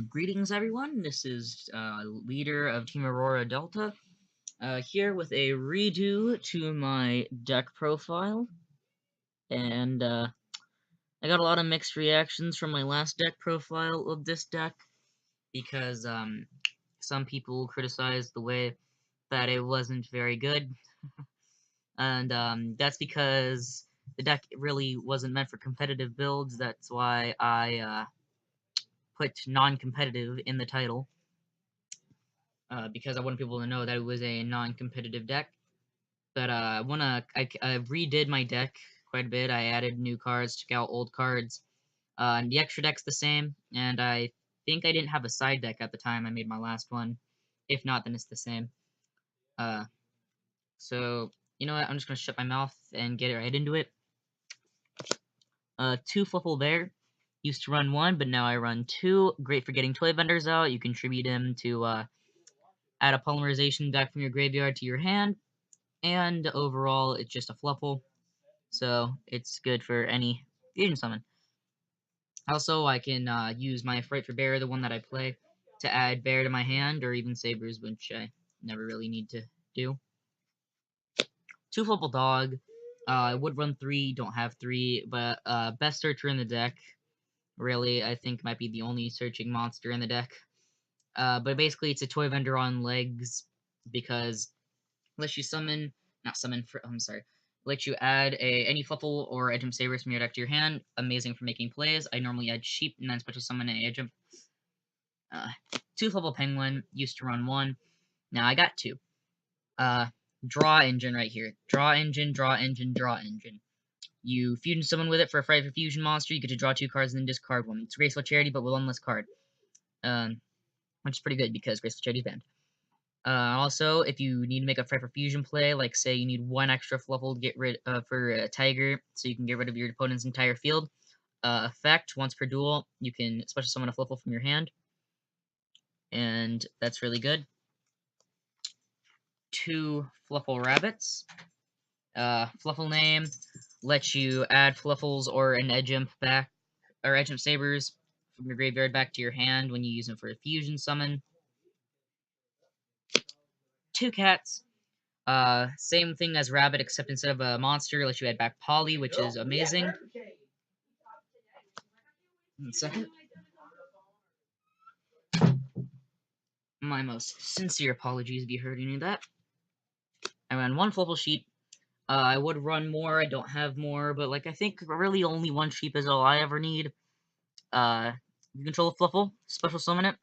Greetings, everyone. This is leader of Team Aurora Delta, here with a redo to my deck profile, and I got a lot of mixed reactions from my last deck profile of this deck because some people criticized the way that it wasn't very good, and that's because the deck really wasn't meant for competitive builds. That's why I put non-competitive in the title. Because I wanted people to know that it was a non-competitive deck. But I redid my deck quite a bit. I added new cards, took out old cards. And the extra deck's the same, and I think I didn't have a side deck at the time I made my last one. If not, then it's the same. So, you know what, I'm just gonna shut my mouth and get right into it. 2 Fluffal Bear. Used to run 1, but now I run 2. Great for getting toy vendors out. You can tribute him to add a polymerization back from your graveyard to your hand. And overall, it's just a Fluffal, so it's good for any fusion summon. Also, I can use my Fright for Bear, the one that I play, to add Bear to my hand, or even Sabers, which I never really need to do. 2 Fluffal Dog. I would run 3, don't have 3, but best searcher in the deck. Really, I think might be the only searching monster in the deck. But basically, it's a toy vendor on legs because unless you summon, not summon, I'm sorry, let you add any Fluffal or Edgem Sabers from your deck to your hand. Amazing for making plays. I normally add Sheep and then special summon an Edgem. 2 Fluffal Penguin, used to run 1. Now I got 2. Draw Engine right here. Draw Engine, Draw Engine, Draw Engine. You fusion summon with it for a Fright for Fusion monster. You get to draw 2 cards and then discard 1. It's Graceful Charity, but with 1 less card. Which is pretty good because Graceful Charity is banned. Also, if you need to make a Fright for Fusion play, like say you need 1 extra Fluffal to get rid for a Tiger, so you can get rid of your opponent's entire field. Effect, once per duel, you can special summon a Fluffal from your hand, and that's really good. 2 Fluffal Rabbits. Fluffal name lets you add Fluffals or an Edgimp back, or Edgimp Sabers from your graveyard back to your hand when you use them for a fusion summon. 2 Cats. Same thing as Rabbit, except instead of a monster, lets you add back Polly, which is amazing. 1 second. My most sincere apologies if you heard any of that. I ran 1 Fluffal Sheep. I would run more, I don't have more, but like I think really only 1 sheep is all I ever need. You control a Fluffal, special summon it.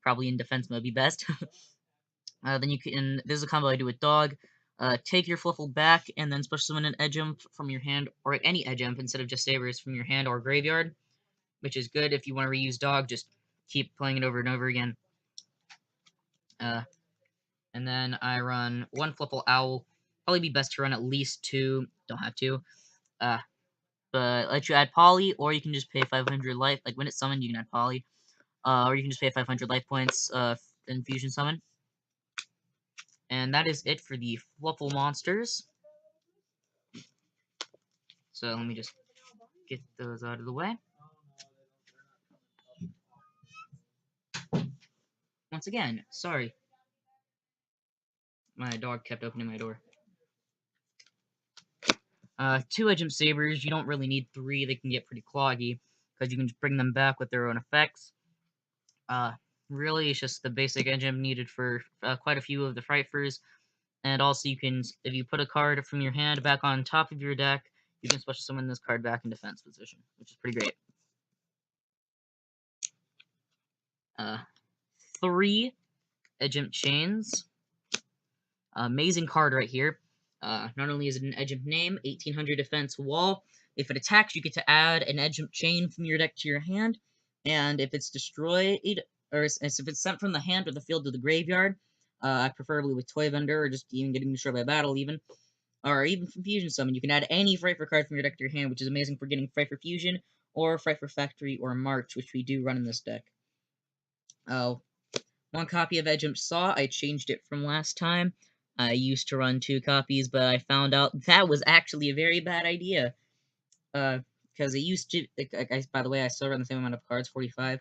Probably in defense mode be best. Then you can, this is a combo I do with Dog. Take your Fluffal back, and then special summon an Edgimp from your hand, or any Edgimp instead of just Sabers from your hand or graveyard, which is good if you want to reuse Dog, just keep playing it over and over again. And then I run 1 Fluffal Owl. Probably be best to run at least 2, don't have to. But let you add Poly, or you can just pay 500 life, like when it's summoned, you can add Poly. Or you can just pay 500 life points in Fusion Summon. And that is it for the Fluffal monsters. So let me just get those out of the way. Once again, sorry. My dog kept opening my door. 2 Edgem Sabers, you don't really need 3, they can get pretty cloggy, because you can just bring them back with their own effects. Really, it's just the basic Edgem needed for quite a few of the Frightfurs. And also, you can, if you put a card from your hand back on top of your deck, you can special summon this card back in defense position, which is pretty great. 3 Edgimp Chains. Amazing card right here. Not only is it an Edgimp name, 1800 defense wall. If it attacks, you get to add an Edgimp Chain from your deck to your hand. And if it's destroyed, or if it's sent from the hand or the field to the graveyard, preferably with Toy Vendor, or just even getting destroyed by battle even, or even from Fusion Summon, you can add any Fright for card from your deck to your hand, which is amazing for getting Fright for Fusion, or Fright for Factory, or March, which we do run in this deck. 1 copy of Edgimp Saw, I changed it from last time. I used to run 2 copies, but I found out that was actually a very bad idea. Because it used to, by the way, I still run the same amount of cards, 45.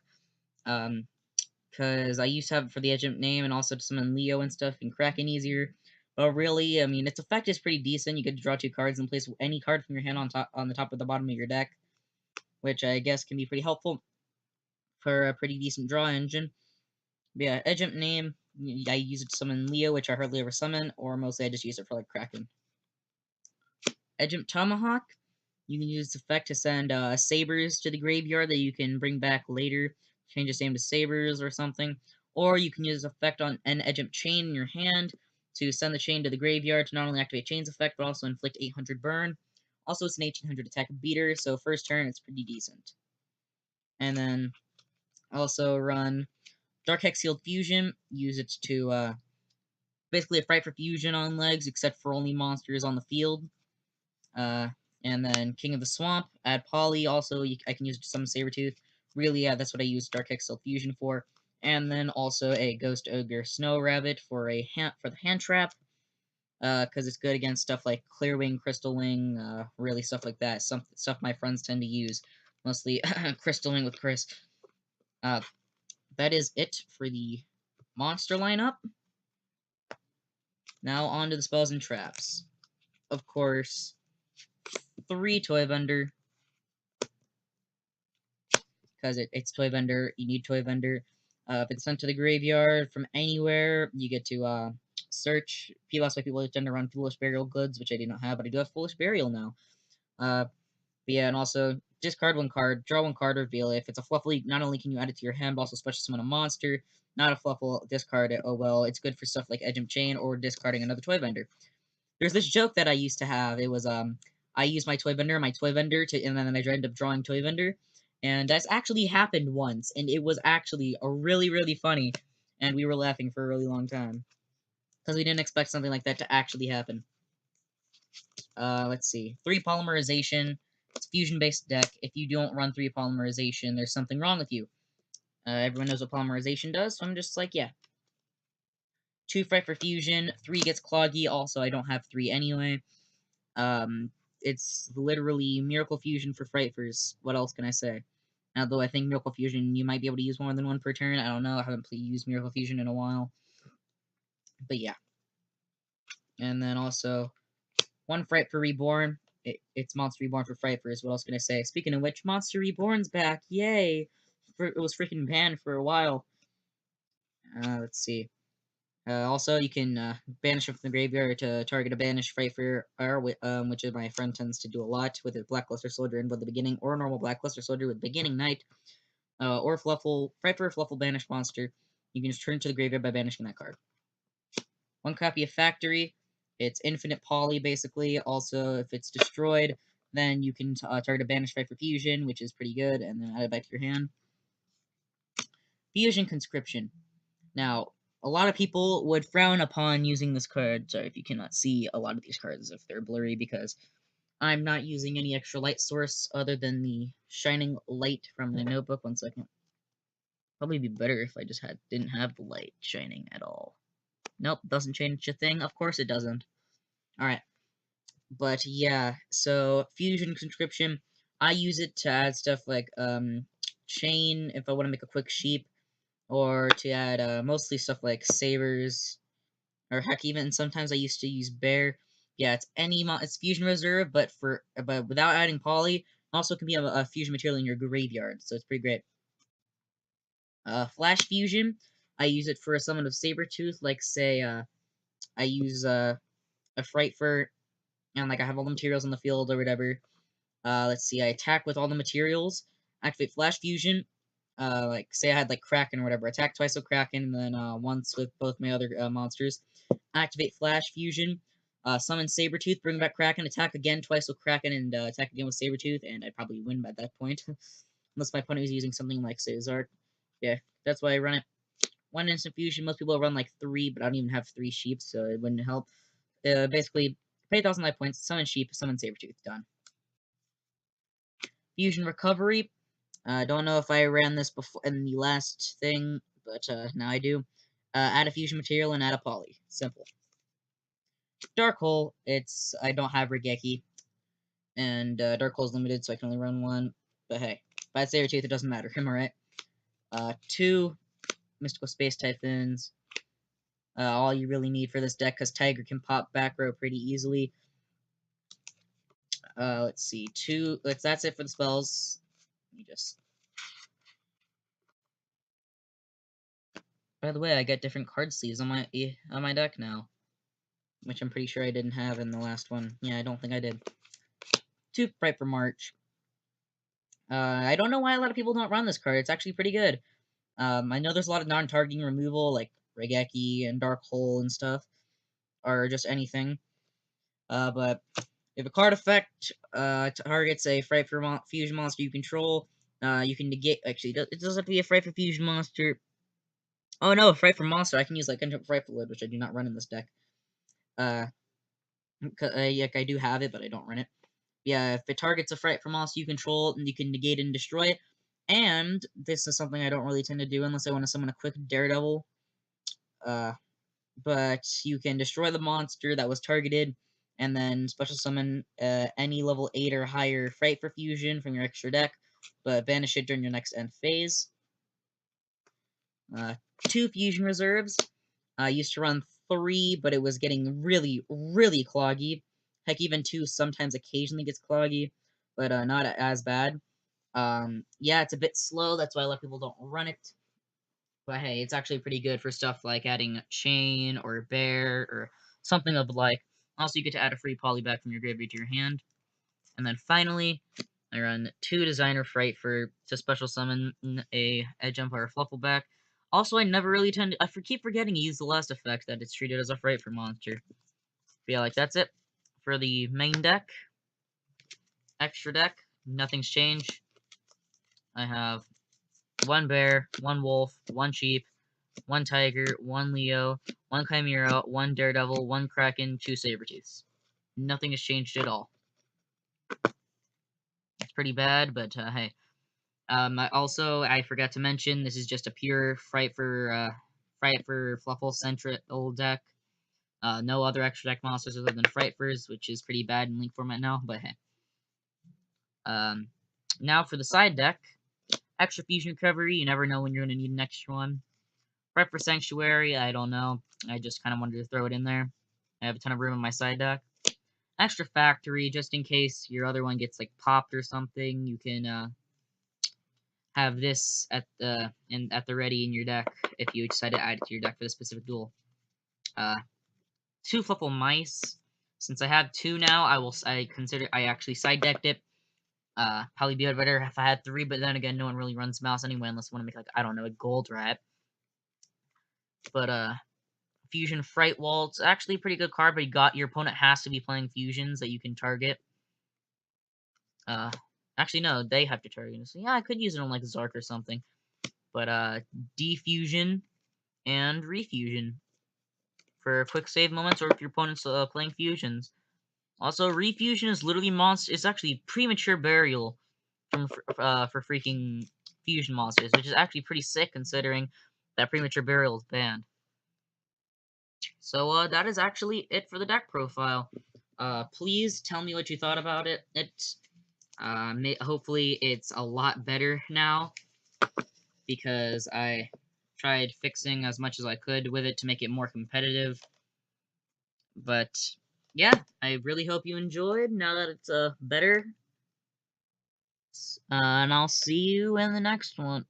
Because I used to have it for the Edge name and also to summon Leo and stuff and Kraken easier. But really, I mean, its effect is pretty decent. You get to draw 2 cards and place any card from your hand on the top or the bottom of your deck, which I guess can be pretty helpful for a pretty decent draw engine. But yeah, Edge name, I use it to summon Leo, which I hardly ever summon, or mostly I just use it for like Kraken. Edge Tomahawk, you can use this effect to send Sabers to the graveyard that you can bring back later. Change its name to Sabers or something. Or you can use this effect on an Edge Chain in your hand to send the chain to the graveyard to not only activate Chain's effect, but also inflict 800 burn. Also, it's an 1800 attack beater, so first turn it's pretty decent. And then also run Dark Hex Sealed Fusion. Use it to basically a Fright for Fusion on legs, except for only monsters on the field. And then King of the Swamp, add Poly. Also, I can use it to summon Sabretooth. Really, yeah, that's what I use Dark Hexel Fusion for. And then also a Ghost Ogre Snow Rabbit for the hand trap. Because it's good against stuff like Clearwing, Crystal Wing, really stuff like that. Some stuff my friends tend to use. Mostly Crystal Wing with Chris. That is it for the monster lineup. Now on to the spells and traps. Of course, 3 Toy Vendor, because it's Toy Vendor. You need Toy Vendor. If it's sent to the graveyard from anywhere, you get to search. That's why people tend to run Foolish Burial Goods, which I do not have, but I do have Foolish Burial now. But yeah, and also discard 1 card, draw 1 card, reveal it. If it's a Fluffal, not only can you add it to your hand, but also special summon a monster. Not a Fluffal, discard it. Oh well, it's good for stuff like Edge Chain or discarding another Toy Vendor. There's this joke that I used to have. It was I used my Toy Vendor, and then I ended up drawing Toy Vendor, and that's actually happened once, and it was actually a really funny, and we were laughing for a really long time because we didn't expect something like that to actually happen. Let's see, 3 Polymerization. It's a fusion-based deck. If you don't run 3 Polymerization, there's something wrong with you. Everyone knows what Polymerization does, so I'm just like, yeah. 2 Fright for Fusion. 3 gets Cloggy. Also, I don't have 3 anyway. It's literally Miracle Fusion for Frightfurs. What else can I say? Although I think Miracle Fusion, you might be able to use more than 1 per turn. I don't know. I haven't used Miracle Fusion in a while. But yeah. And then also, 1 Fright for Reborn. It's Monster Reborn for Frightfurs. What else can I say? Speaking of which, Monster Reborn's back. Yay! It was freaking banned for a while. Let's see. Also, you can banish it from the graveyard to target a banished Frightfur, which my friend tends to do a lot with a Blackluster Soldier in both the beginning or a normal Blackluster Soldier with Beginning Night, or Frightfur Fluffal banished monster. You can just turn it to the graveyard by banishing that card. 1 copy of Factory. It's infinite poly, basically. Also, if it's destroyed, then you can target a banished Frightfur Fusion, which is pretty good, and then add it back to your hand. Fusion Conscription. Now, a lot of people would frown upon using this card. Sorry if you cannot see a lot of these cards if they're blurry, because I'm not using any extra light source other than the shining light from my notebook. 1 second. Probably be better if I just didn't have the light shining at all. Nope, doesn't change a thing. Of course it doesn't. Alright. But yeah, so Fusion Conscription, I use it to add stuff like Chain if I want to make a quick sheep, or to add mostly stuff like Sabers, or heck, even sometimes I used to use Bear. Yeah, it's Fusion Reserve, but without adding Poly. Also can be a fusion material in your graveyard, so it's pretty great. Flash Fusion, I use it for a summon of Sabretooth, like say I use a Frightfur, and like I have all the materials on the field or whatever. Let's see, I attack with all the materials, activate Flash Fusion. Like say I had like Kraken or whatever, attack twice with Kraken, and then once with both my other monsters. Activate Flash Fusion. Summon Sabretooth, bring back Kraken, attack again twice with Kraken, and attack again with Sabretooth, and I'd probably win by that point. Unless my opponent was using something like, say, Zark. Yeah, that's why I run it. 1 instant fusion, most people run like 3, but I don't even have 3 sheep, so it wouldn't help. Basically, pay 1,000 life points, summon sheep, summon Sabretooth, done. Fusion recovery. Don't know if I ran this before in the last thing, but now I do. Add a fusion material and add a poly. Simple. Dark Hole, I don't have Regeki, and Dark Hole's limited, so I can only run 1. But hey, if I had Sabretooth, it doesn't matter. Am I right? 2 Mystical Space Typhoons. All you really need for this deck, because Tiger can pop back row pretty easily. Let's see, 2. That's it for the spells. Let me just. By the way, I get different card sleeves on my deck now, which I'm pretty sure I didn't have in the last one. Yeah, I don't think I did. 2 Fright for March. I don't know why a lot of people don't run this card. It's actually pretty good. I know there's a lot of non-targeting removal, like Regeki and Dark Hole and stuff, or just anything. But if a card effect targets a Fright for Fusion monster you control, you can negate. Actually, it doesn't have to be a Fright for Fusion monster. Oh no, Fright for monster. I can use like Frightful Lid, which I do not run in this deck. Like I do have it, but I don't run it. Yeah, if it targets a Fright for monster you control, then you can negate and destroy it. And this is something I don't really tend to do unless I want to summon a quick Daredevil. But you can destroy the monster that was targeted, and then special summon any level 8 or higher Fright for Fusion from your extra deck, but banish it during your next end phase. 2 Fusion Reserves. I used to run 3, but it was getting really, really cloggy. Heck, even 2 sometimes occasionally gets cloggy, but not as bad. Yeah, it's a bit slow, that's why a lot of people don't run it. But hey, it's actually pretty good for stuff like adding Chain or Bear or something of like. Also, you get to add a free polyback from your graveyard to your hand. And then finally, I run 2 Designer Fright to special summon a Edge Empire Fluffal Deck. Also, I never really keep forgetting to use the last effect that it's treated as a Fright for monster. But yeah, like that's it for the main deck. Extra deck, nothing's changed. I have 1 bear, 1 wolf, 1 sheep, 1 tiger, 1 Leo, 1 Chimera, 1 Daredevil, 1 Kraken, 2 Sabertooths. Nothing has changed at all. It's pretty bad, but hey. I forgot to mention, this is just a pure Fright for Fluffal Central deck. No other extra deck monsters other than Frightfurs, which is pretty bad in Link format now, but hey. Now for the side deck. Extra Fusion Recovery, you never know when you're going to need an extra one. Fright for Sanctuary, I don't know. I just kind of wanted to throw it in there. I have a ton of room in my side deck. Extra Factory, just in case your other one gets like popped or something, you can have this at the ready in your deck if you decide to add it to your deck for the specific duel. 2 Fluffal Mice. Since I have 2 now, I actually side decked it. Probably be better if I had 3, but then again, no one really runs mouse anyway unless you want to make like, I don't know, a gold rat. But Fusion Fright Waltz, actually a pretty good card, but your opponent has to be playing fusions that you can target. Actually no, they have to target. So yeah, I could use it on like Zark or something. But Defusion and Refusion for quick save moments, or if your opponent's playing fusions. Also, Refusion is literally it's actually premature burial for freaking fusion monsters, which is actually pretty sick considering that premature burial is banned. So that is actually it for the deck profile. Please tell me what you thought about it. Hopefully it's a lot better now, because I tried fixing as much as I could with it to make it more competitive. But yeah, I really hope you enjoyed now that it's better. And I'll see you in the next one.